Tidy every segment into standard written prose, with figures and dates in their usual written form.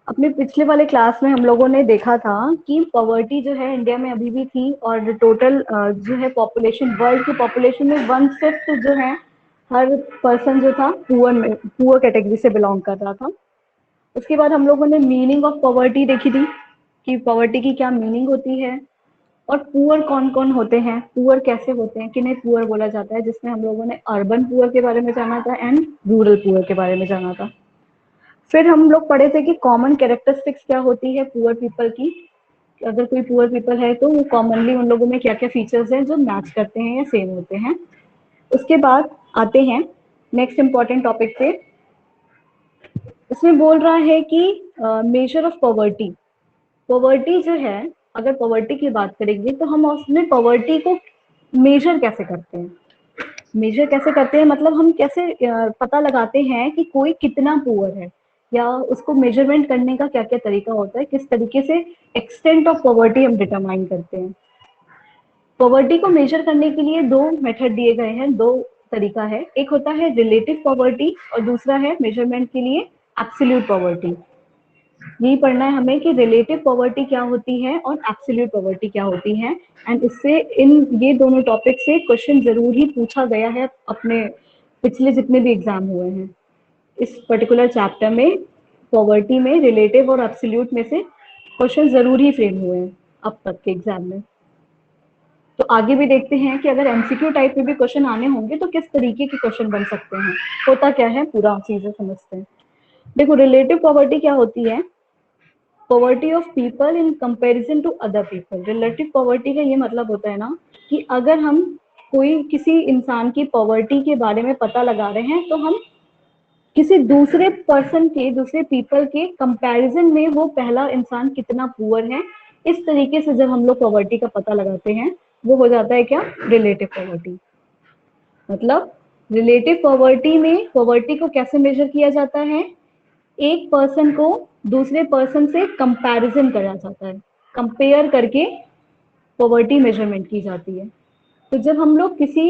अपने पिछले वाले क्लास में हम लोगों ने देखा था कि पॉवर्टी जो है इंडिया में अभी भी थी, और टोटल जो है पॉपुलेशन, वर्ल्ड की पॉपुलेशन में 1/5 जो है हर पर्सन जो था पुअर कैटेगरी से बिलोंग कर रहा था। उसके बाद हम लोगों ने मीनिंग ऑफ पॉवर्टी देखी थी कि पॉवर्टी की क्या मीनिंग होती है, और पुअर कौन कौन होते हैं, पुअर कैसे होते हैं, किन्हें पुअर बोला जाता है, जिसमें हम लोगों ने अर्बन पुअर के बारे में जाना था एंड रूरल पुअर के बारे में जाना था। फिर हम लोग पढ़े थे कि कॉमन कैरेक्टरिस्टिक्स क्या होती है पुअर पीपल की। अगर कोई पुअर पीपल है तो वो कॉमनली उन लोगों में क्या क्या फीचर्स हैं जो मैच करते हैं या सेम होते हैं। उसके बाद आते हैं नेक्स्ट इंपॉर्टेंट टॉपिक पे। इसमें बोल रहा है कि मेजर ऑफ पॉवर्टी। पॉवर्टी जो है, अगर पॉवर्टी की बात करेंगे तो हम उसमें पॉवर्टी को मेजर कैसे करते हैं। मेजर कैसे करते हैं मतलब हम कैसे पता लगाते हैं कि कोई कितना पुअर है, या उसको मेजरमेंट करने का क्या क्या तरीका होता है, किस तरीके से एक्सटेंट ऑफ पॉवर्टी हम डिटरमाइन करते हैं। पॉवर्टी को मेजर करने के लिए दो मेथड दिए गए हैं, दो तरीका है। एक होता है रिलेटिव पॉवर्टी और दूसरा है मेजरमेंट के लिए एब्सोल्यूट पॉवर्टी। यही पढ़ना है हमें कि रिलेटिव पॉवर्टी क्या होती है और एब्सोल्यूट पॉवर्टी क्या होती है। एंड इससे इन ये दोनों टॉपिक से क्वेश्चन जरूर ही पूछा गया है अपने पिछले जितने भी एग्जाम हुए हैं। इस पर्टिकुलर चैप्टर में पॉवर्टी में रिलेटिव और एब्सोल्यूट में से क्वेश्चन जरूर ही फ्रेम हुए हैं अब तक के एग्जाम में। तो आगे भी देखते हैं कि अगर एमसीक्यू टाइप में भी क्वेश्चन आने होंगे तो किस तरीके के क्वेश्चन बन सकते हैं, होता क्या है, पूरा चीजें समझते हैं। देखो रिलेटिव पॉवर्टी क्या होती है। Poverty of people in comparison to other people. Relative poverty का ये मतलब होता है ना कि अगर हम कोई किसी इंसान की पॉवर्टी के बारे में पता लगा रहे हैं तो हम किसी दूसरे पर्सन के, दूसरे पीपल के कंपैरिजन में वो पहला इंसान कितना पुअर है, इस तरीके से जब हम लोग पॉवर्टी का पता लगाते हैं वो हो जाता है क्या, रिलेटिव पॉवर्टी। मतलब रिलेटिव पॉवर्टी में पॉवर्टी को कैसे मेजर किया जाता है, एक पर्सन को दूसरे पर्सन से कंपैरिजन करा जाता है, कंपेयर करके पॉवर्टी मेजरमेंट की जाती है। तो जब हम लोग किसी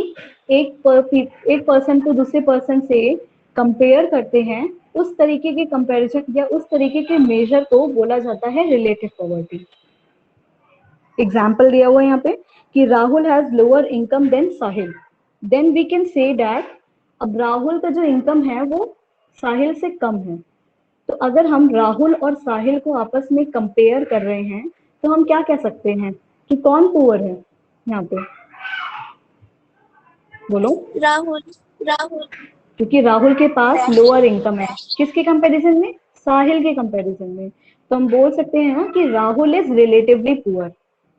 एक पर्सन को दूसरे पर्सन से कंपेयर करते हैं, उस तरीके के कंपैरिजन या उस तरीके के मेजर को बोला जाता है रिलेटिव पॉवर्टी। एग्जाम्पल दिया हुआ है यहाँ पे कि Rahul has lower income than Sahil, then we can say that अब राहुल का जो इनकम है वो साहिल से कम है। तो अगर हम राहुल और साहिल को आपस में कंपेयर कर रहे हैं तो हम क्या कह सकते हैं कि कौन पुअर है यहाँ पे, बोलो। राहुल। राहुल। क्योंकि राहुल के पास लोअर इनकम है, किसके कंपैरिजन में, साहिल के कंपैरिजन में। तो हम बोल सकते हैं ना कि Rahul is relatively poor.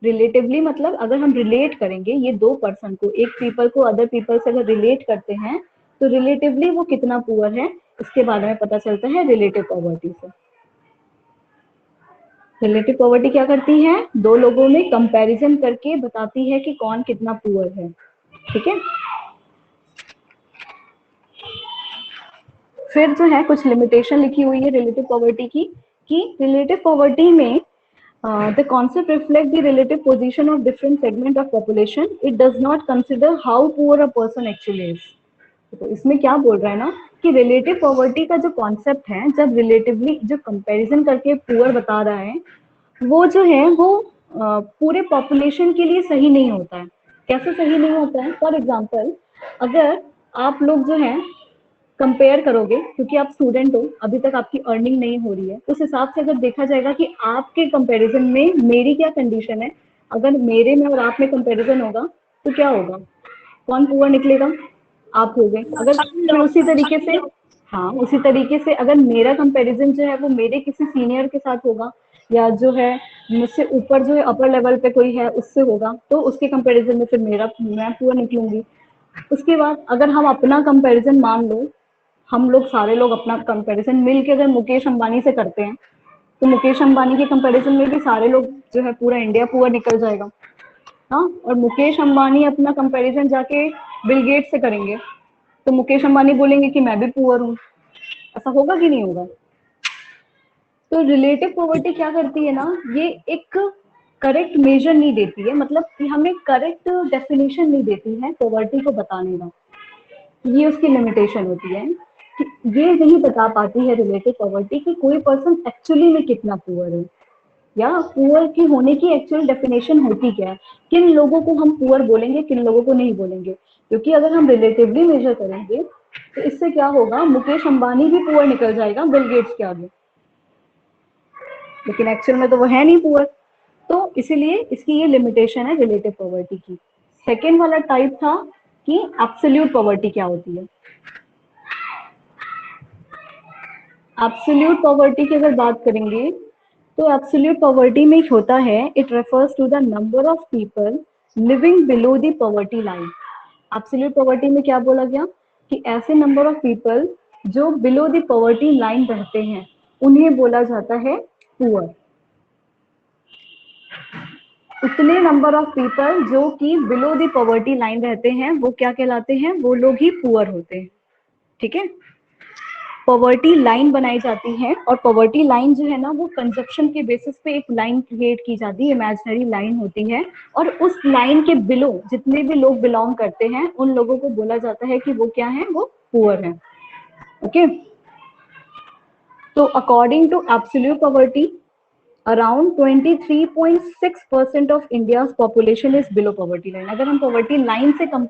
Relatively मतलब अगर हम रिलेट करेंगे ये दो पर्सन को, एक पीपल को अदर पीपल से अगर रिलेट करते हैं तो रिलेटिवली वो कितना पुअर है इसके बारे में पता चलता है रिलेटिव पॉवर्टी से। रिलेटिव पॉवर्टी क्या करती है, दो लोगों में कंपैरिजन करके बताती है कि कौन कितना पुअर है। ठीक है। फिर जो है कुछ लिमिटेशन लिखी हुई है रिलेटिव पॉवर्टी की, कि रिलेटिव पॉवर्टी में the concept reflect the relative position of different segment of population, it does not consider how poor a person actually is. तो इसमें क्या बोल रहा है ना कि रिलेटिव पॉवर्टी का जो कॉन्सेप्ट है, जब रिलेटिवली जो कंपैरिजन करके पुअर बता रहा है, वो जो है वो पूरे पॉपुलेशन के लिए सही नहीं होता है। कैसे सही नहीं होता है, फॉर एग्जाम्पल अगर आप लोग जो है कंपेयर करोगे, क्योंकि आप स्टूडेंट हो, अभी तक आपकी अर्निंग नहीं हो रही है, उस हिसाब से अगर देखा जाएगा कि आपके कंपैरिजन में मेरी क्या कंडीशन है, अगर मेरे में और आप में कंपैरिजन होगा तो क्या होगा, कौन पुअर निकलेगा, आप हो गए। अगर हम फिर लोग। उसी तरीके से, हाँ उसी तरीके से अगर मेरा कंपैरिजन जो है वो मेरे किसी सीनियर के साथ होगा, या जो है मुझसे ऊपर जो है अपर लेवल पे कोई है उससे होगा, तो उसके कंपैरिजन में फिर मैं पुअर निकलूंगी। उसके बाद अगर हम अपना कंपैरिजन मान लो, हम लोग सारे लोग अपना कंपैरिजन मिलके अगर मुकेश अंबानी से करते हैं, तो मुकेश अंबानी के कंपैरिजन में भी सारे लोग जो है पूरा इंडिया पुअर निकल जाएगा। हाँ, और मुकेश अंबानी अपना कंपैरिजन जाके बिल गेट से करेंगे तो मुकेश अंबानी बोलेंगे कि मैं भी पुअर हूँ। ऐसा होगा कि नहीं होगा। तो रिलेटिव पॉवर्टी क्या करती है ना, ये एक करेक्ट मेजर नहीं देती है, मतलब कि हमें करेक्ट डेफिनेशन नहीं देती है पॉवर्टी को बताने का, ये उसकी लिमिटेशन होती है। ये नहीं बता पाती है रिलेटिव पॉवर्टी कि कोई पर्सन एक्चुअली में कितना पुअर है, या पुअर की होने की एक्चुअल डेफिनेशन होती क्या है, किन लोगों को हम पुअर बोलेंगे, किन लोगों को नहीं बोलेंगे। क्योंकि अगर हम रिलेटिवली मेजर करेंगे तो इससे क्या होगा, मुकेश अंबानी भी पुअर निकल जाएगा बिल गेट्स के आगे, लेकिन एक्चुअल में तो वो है नहीं पुअर। तो इसीलिए इसकी ये लिमिटेशन है रिलेटिव पॉवर्टी की। सेकेंड वाला टाइप था कि एब्सोल्यूट पॉवर्टी क्या होती है। एब्सोल्यूट पॉवर्टी की अगर बात करेंगे तो एब्सोल्यूट पॉवर्टी में होता है, it refers to the number of people living below the poverty line. Absolute poverty में क्या बोला गया कि ऐसे नंबर ऑफ पीपल जो बिलो द पॉवर्टी लाइन रहते हैं उन्हें बोला जाता है पुअर। उतने नंबर ऑफ पीपल जो कि बिलो द पॉवर्टी लाइन रहते हैं वो क्या कहलाते हैं, वो लोग ही पुअर होते हैं। ठीक है, पॉवर्टी लाइन बनाई जाती है और पॉवर्टी लाइन जो है ना वो कंजप्शन के बेसिस पे एक लाइन क्रिएट की जाती है, इमेजिनरी लाइन होती है, और उस लाइन के बिलो जितने भी लोग बिलोंग करते हैं उन लोगों को बोला जाता है कि वो क्या है, वो पुअर है। ओके, तो according to absolute poverty around 23.6% of India's population is below poverty line. अगर हम पॉवर्टी लाइन से कम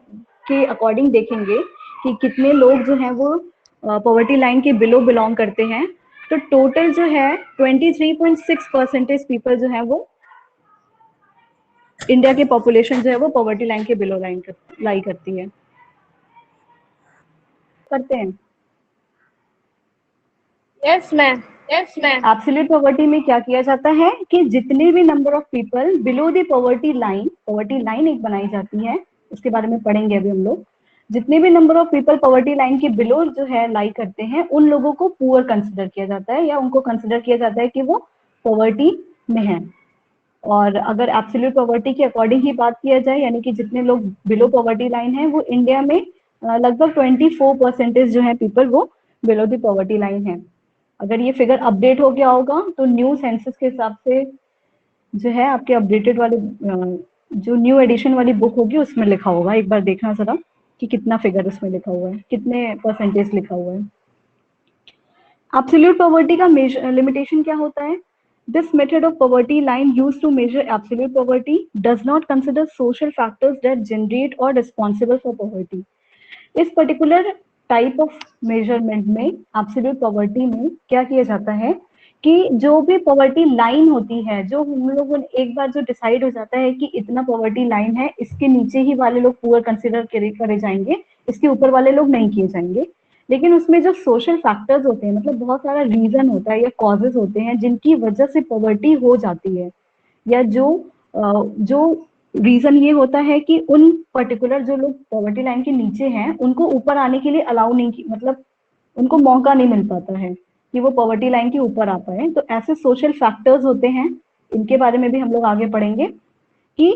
के अकॉर्डिंग देखेंगे कि कितने लोग जो हैं वो पॉवर्टी लाइन के बिलो बिलोंग करते हैं, तो टोटल जो है 23.6% पीपल जो है वो इंडिया के पॉपुलेशन जो है वो पॉवर्टी लाइन के बिलो लाइन लाई करती है, करते हैं। Yes ma'am, yes ma'am. Absolute poverty में क्या किया जाता है कि जितने भी number of people below the poverty line एक बनाई जाती है, उसके बारे में पढ़ेंगे अभी हम लोग। जितने भी number of people poverty line के बिलो जो है लाई करते हैं उन लोगों को पुअर कंसिडर किया जाता है, या उनको कंसिडर किया जाता है कि वो पॉवर्टी में है। और अगर एब्सोल्यूट पॉवर्टी के अकॉर्डिंग ही बात किया जाए, यानी कि जितने लोग बिलो पॉवर्टी लाइन है वो इंडिया में लगभग 24% जो है पीपल वो बिलो द पॉवर्टी लाइन है। अगर ये फिगर अपडेट हो गया होगा तो न्यू सेंसस के हिसाब से जो है आपके अपडेटेड वाले जो न्यू एडिशन वाली बुक होगी उसमें लिखा होगा, एक बार देखना जरा कि कितना फिगर उसमें लिखा हुआ है, कितने परसेंटेज लिखा हुआ है। एब्सोल्यूट पॉवर्टी का लिमिटेशन क्या होता है, this method of poverty line used to measure absolute poverty does not consider social factors that generate और रिस्पॉन्सिबल फॉर पॉवर्टी। इस पर्टिकुलर टाइप ऑफ मेजरमेंट में एब्सोल्यूट पॉवर्टी में क्या किया जाता है कि जो भी पॉवर्टी लाइन होती है, जो हम लोगों ने एक बार जो डिसाइड हो जाता है कि इतना पॉवर्टी लाइन है, इसके नीचे ही वाले लोग पुअर कंसिडर करे जाएंगे, इसके ऊपर वाले लोग नहीं किए जाएंगे। लेकिन उसमें जो सोशल फैक्टर्स होते हैं, मतलब बहुत सारा रीजन होता है या कॉजेज होते हैं जिनकी वजह से पॉवर्टी हो जाती है, या जो रीजन ये होता है कि उन पर्टिकुलर जो लोग पॉवर्टी लाइन के नीचे हैं उनको ऊपर आने के लिए अलाउ नहीं, मतलब उनको मौका नहीं मिल पाता है कि वो पॉवर्टी लाइन के ऊपर आ पाए। तो ऐसे सोशल फैक्टर्स होते हैं, इनके बारे में भी हम लोग आगे पढ़ेंगे कि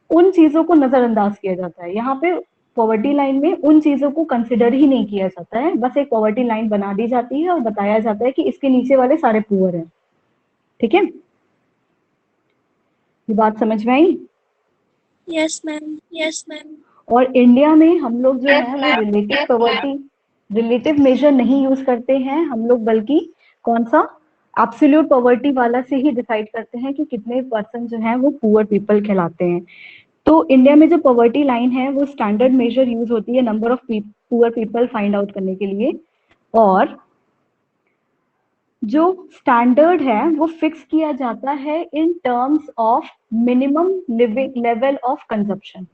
उन चीजों को नजरअंदाज किया जाता है। यहाँ पे पॉवर्टी लाइन में उन चीजों को कंसिडर ही नहीं किया जाता है, बस एक पॉवर्टी लाइन बना दी जाती है और बताया जाता है कि इसके नीचे वाले सारे पुअर हैं। ठीक है, ये बात समझ में आई? Yes ma'am, yes ma'am. और इंडिया में हम लोग जो है वो रिलेटिव पॉवर्टी, रिलेटिव मेजर नहीं यूज करते हैं हम लोग, बल्कि कौन सा, एब्सोल्यूट पॉवर्टी वाला से ही डिसाइड करते हैं कि कितने पर्सन जो है वो पुअर पीपल कहलाते हैं। तो इंडिया में जो पॉवर्टी लाइन है वो स्टैंडर्ड मेजर यूज होती है number of poor people find out करने के लिए, और जो स्टैंडर्ड है वो फिक्स किया जाता है in terms of minimum living level of consumption.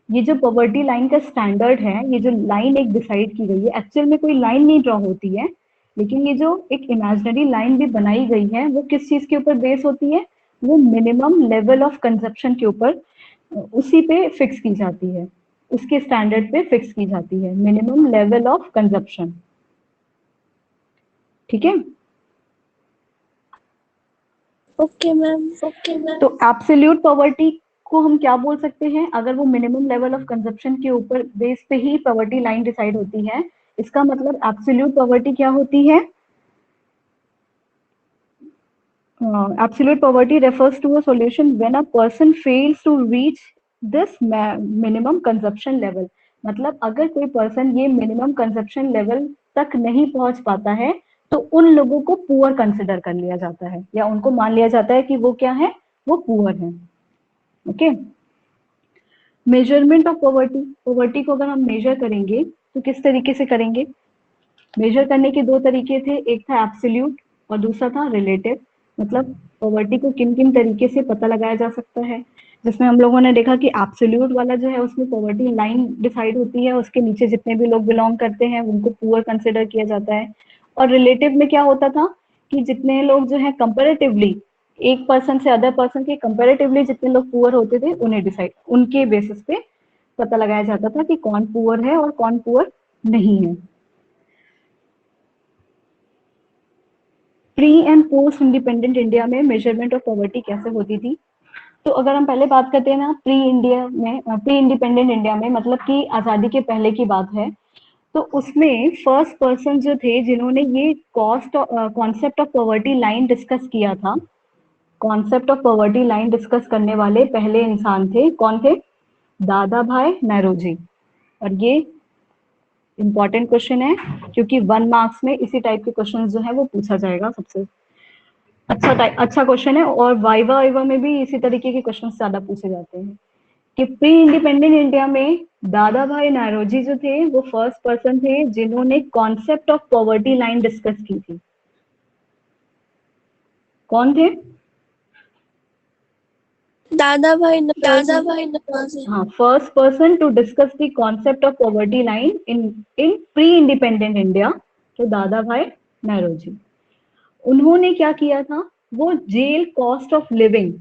ये जो पॉवर्टी लाइन का स्टैंडर्ड है, ये जो लाइन एक डिसाइड की गई है, एक्चुअल में कोई लाइन नहीं ड्रॉ होती है, लेकिन ये जो एक इमेजिनरी लाइन भी बनाई गई है वो किस चीज के ऊपर बेस होती है, वो मिनिमम लेवल ऑफ कंजप्शन के ऊपर उसी पे फिक्स की जाती है, उसके स्टैंडर्ड पे फिक्स की जाती है, मिनिमम लेवल ऑफ कंजप्शन। ठीक है, ओके मैम, ओके मैम। तो एब्सोल्यूट पॉवर्टी को हम क्या बोल सकते हैं, अगर वो मिनिमम लेवल ऑफ कंजप्शन के ऊपर बेस पे ही पॉवर्टी लाइन डिसाइड होती है, इसका मतलब एब्सोल्यूट पॉवर्टी क्या होती है, absolute poverty refers to a solution when a person fails to reach this minimum consumption level। मतलब अगर कोई पर्सन ये मिनिमम कंजप्शन लेवल तक नहीं पहुंच पाता है तो उन लोगों को पुअर कंसिडर कर लिया जाता है, या उनको मान लिया जाता है कि वो क्या है, वो पुअर है। Okay. Measurement of poverty, poverty को अगर हम मेजर करेंगे तो किस तरीके से करेंगे? मेजर करने के दो तरीके थे, एक था एब्सोल्यूट और दूसरा था रिलेटिव। मतलब पॉवर्टी को किन किन तरीके से पता लगाया जा सकता है, जिसमें हम लोगों ने देखा कि एब्सोल्यूट वाला जो है उसमें पॉवर्टी लाइन डिसाइड होती है, उसके नीचे जितने भी लोग बिलोंग करते हैं उनको पुअर कंसिडर किया जाता है। और रिलेटिव में क्या होता था कि जितने लोग जो है कंपेरेटिवली एक पर्सन से अदर पर्सन के कंपेरेटिवली जितने लोग पुअर होते थे उन्हें डिसाइड, उनके बेसिस पे पता लगाया जाता था कि कौन पुअर है और कौन पुअर नहीं है। Pre and post independent India में मेजरमेंट ऑफ पॉवर्टी कैसे होती थी? तो अगर हम पहले बात करते हैं ना प्री इंडिपेंडेंट इंडिया में, मतलब कि आजादी के पहले की बात है, तो उसमें फर्स्ट पर्सन जो थे जिन्होंने ये concept of poverty line discuss किया था, concept of poverty line discuss करने वाले पहले इंसान थे, कौन थे? दादा भाई नौरोजी। और ये इंपॉर्टेंट क्वेश्चन है क्योंकि 1 मार्क्स में इसी टाइप के क्वेश्चन जो है वो पूछा जाएगा। सबसे अच्छा क्वेश्चन है, और वाइवा वाइवा में भी इसी तरीके के क्वेश्चन ज्यादा पूछे जाते हैं कि प्री इंडिपेंडेंट इंडिया में दादा भाई नौरोजी जो थे वो फर्स्ट पर्सन थे जिन्होंने concept of poverty line discuss की थी। कौन थे? दादा भाई नौरोजी। हाँ, first person to discuss the concept of poverty line in in pre independent India, तो दादा भाई नौरोजी। उन्होंने क्या किया था, वो jail cost of living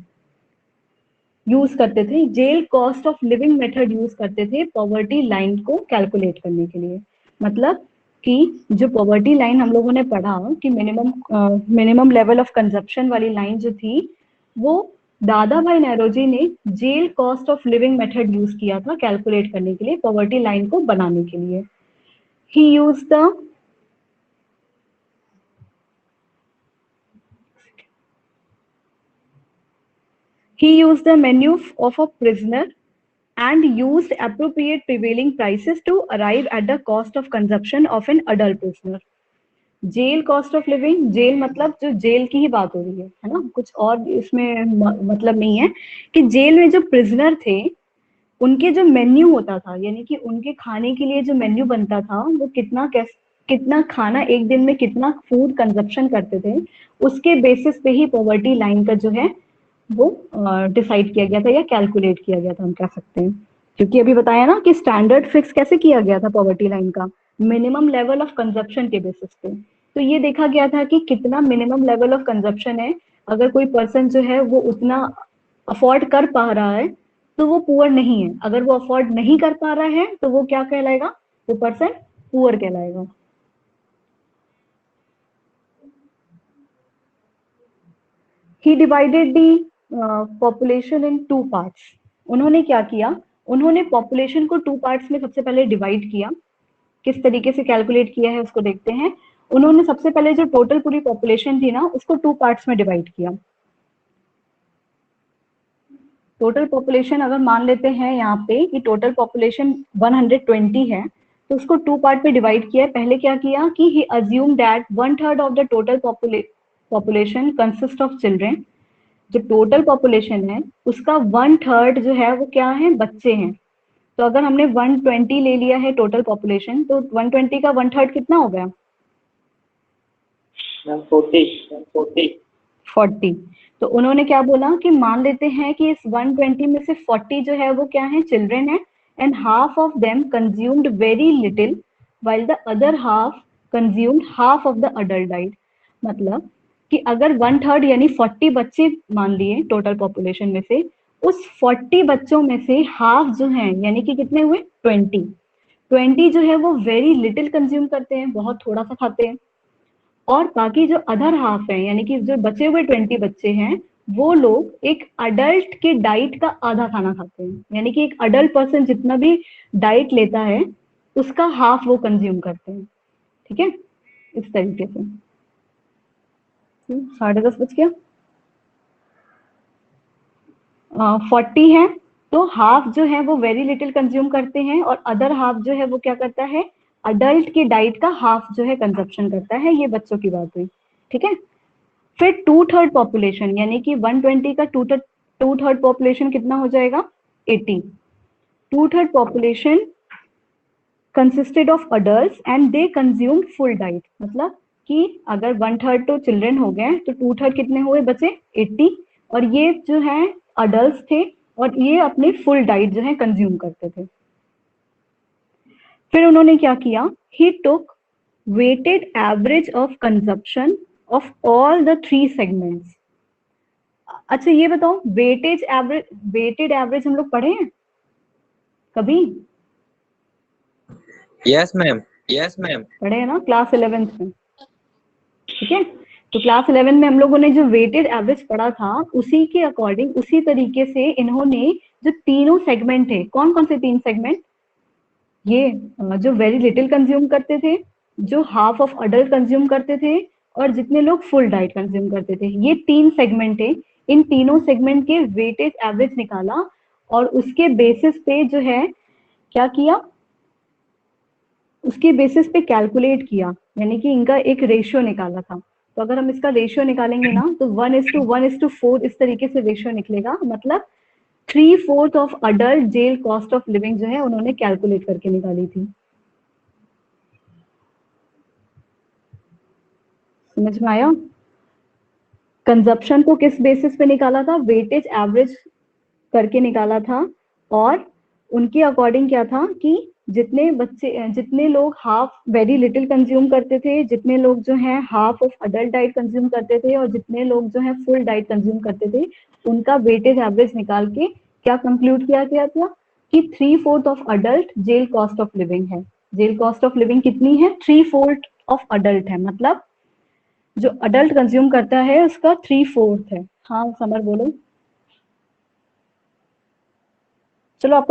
use करते थे, jail cost of living method use करते थे पॉवर्टी लाइन को कैलकुलेट करने के लिए। मतलब कि जो पॉवर्टी लाइन हम लोगों ने पढ़ा कि मिनिमम लेवल ऑफ कंजप्शन वाली लाइन जो थी, वो दादा भाई नौरोजी ने jail cost of living method use किया था कैलकुलेट करने के लिए, पॉवर्टी लाइन को बनाने के लिए। He use the he used the menu of a prisoner and used appropriate prevailing prices to arrive at the cost of consumption of an adult prisoner. Jail cost of living, jail मतलब जो jail की ही बात हो रही है ना, कुछ और इसमें मतलब नहीं है, कि जेल में जो प्रिजनर थे उनके जो मेन्यू होता था, यानी कि उनके खाने के लिए जो मेन्यू बनता था, वो कितना खाना एक दिन में कितना फूड कंजप्शन करते थे, उसके बेसिस पे ही पॉवर्टी लाइन का जो है वो डिसाइड किया गया था या कैलकुलेट किया गया था, हम कह सकते हैं। क्योंकि अभी बताया ना कि स्टैंडर्ड फिक्स कैसे किया गया था पॉवर्टी लाइन का, मिनिमम लेवल ऑफ कंजप्शन के बेसिस पे। तो ये देखा गया था कि कितना मिनिमम लेवल ऑफ कंजप्शन है, अगर कोई पर्सन जो है वो उतना अफोर्ड कर पा रहा है तो वो पुअर नहीं है, अगर वो अफोर्ड नहीं कर पा रहा है तो वो क्या कहलाएगा, वो पर्सन पुअर कहलाएगा। He divided the population in 2 parts. उन्होंने क्या किया, उन्होंने पॉपुलेशन को 2 पार्ट्स में सबसे पहले डिवाइड किया। किस तरीके से कैलकुलेट किया है उसको देखते हैं। उन्होंने सबसे पहले जो टोटल पूरी पॉपुलेशन थी ना उसको 2 पार्ट्स में डिवाइड किया। टोटल पॉपुलेशन अगर मान लेते हैं यहाँ पे कि टोटल पॉपुलेशन 120 है, तो उसको 2 पार्ट में डिवाइड किया। पहले क्या किया कि he assume that 1/3 of the total population consist of children. जो टोटल पॉपुलेशन है उसका 1/3 जो है वो क्या है, बच्चे हैं। तो अगर हमने 120 ले लिया है टोटल पॉपुलेशन, तो 120 का 1/3 कितना हो गया? 40। तो उन्होंने क्या बोला कि मान लेते हैं कि इस 120 में से 40 जो है वो क्या है, चिल्ड्रेन है, and half of them consumed very little while the other half consumed half of the adult diet. मतलब कि अगर 1/3 यानी 40 बच्चे मान लिए टोटल पॉपुलेशन में से, उस 40 बच्चों में से हाफ जो है यानी कि कितने हुए, 20 जो है वो वेरी लिटिल कंज्यूम करते हैं, बहुत थोड़ा सा खाते हैं। और बाकी जो अदर हाफ है यानी कि जो बचे हुए 20 बच्चे हैं, वो लोग एक अडल्ट के डाइट का आधा खाना खाते हैं, यानी कि एक अडल्ट पर्सन जितना भी डाइट लेता है उसका हाफ वो कंज्यूम करते हैं। ठीक है, इस तरीके से। 10:30 बज गया। 40 है तो हाफ जो है वो वेरी लिटिल कंज्यूम करते हैं और अदर हाफ जो है वो क्या करता है, अडल्ट की डाइट का हाफ जो है कंजप्शन करता है। ये बच्चों की बात हुई, ठीक है। फिर 2/3 पॉपुलेशन, यानी कि 120 का 2/3 पॉपुलेशन कितना हो जाएगा, 80। 2/3 population consisted of adult and they consume full diet, मतलब कि अगर 1/3 तो चिल्ड्रन हो गए तो 2/3 कितने हुए बचे, 80। और ये जो है अडल्ट थे और ये अपनी फुल डाइट जो है कंज्यूम करते थे। फिर उन्होंने क्या किया, he took weighted average of consumption of all the 3 segments. अच्छा ये बताओ, वेटेड एवरेज हम लोग पढ़े हैं कभी? Yes ma'am, yes ma'am. पढ़े हैं ना क्लास 11th में, ठीक है। तो क्लास 11 में हम लोगों ने जो वेटेड एवरेज पढ़ा था, उसी के अकॉर्डिंग, उसी तरीके से इन्होंने जो तीनों सेगमेंट है, कौन कौन से 3 सेगमेंट, ये जो वेरी लिटिल कंज्यूम करते थे, जो हाफ ऑफ अडल्ट कंज्यूम करते थे, और जितने लोग फुल डाइट कंज्यूम करते थे, ये 3 सेगमेंट है। इन तीनों सेगमेंट के वेटेज एवरेज निकाला और उसके बेसिस पे जो है क्या किया, उसके बेसिस पे कैलकुलेट किया, यानी कि इनका एक रेशियो निकाला था। तो अगर हम इसका रेशियो निकालेंगे ना तो 1:1:4 इस तरीके से रेशियो निकलेगा, मतलब 3/4 of adult jail cost of living जो है उन्होंने कैलकुलेट करके निकाली थी। समझ में आया? कंजप्शन को किस बेसिस पे निकाला था, वेटेज एवरेज करके निकाला था। और उनके अकॉर्डिंग क्या था कि जितने लोग हाफ वेरी लिटिल कंज्यूम करते थे, जितने लोग जो है half of adult diet consume करते थे, और जितने लोग जो है फुल डाइट कंज्यूम करते थे, उनका वेटेज एवरेज निकाल के क्या कंक्लूड किया गया था कि 3/4 of adult jail cost of living है। जेल कॉस्ट ऑफ लिविंग कितनी है, 3/4 ऑफ अडल्ट है, मतलब जो अडल्ट कंज्यूम करता है उसका 3/4 है। हाँ समर बोलो। चलो आपका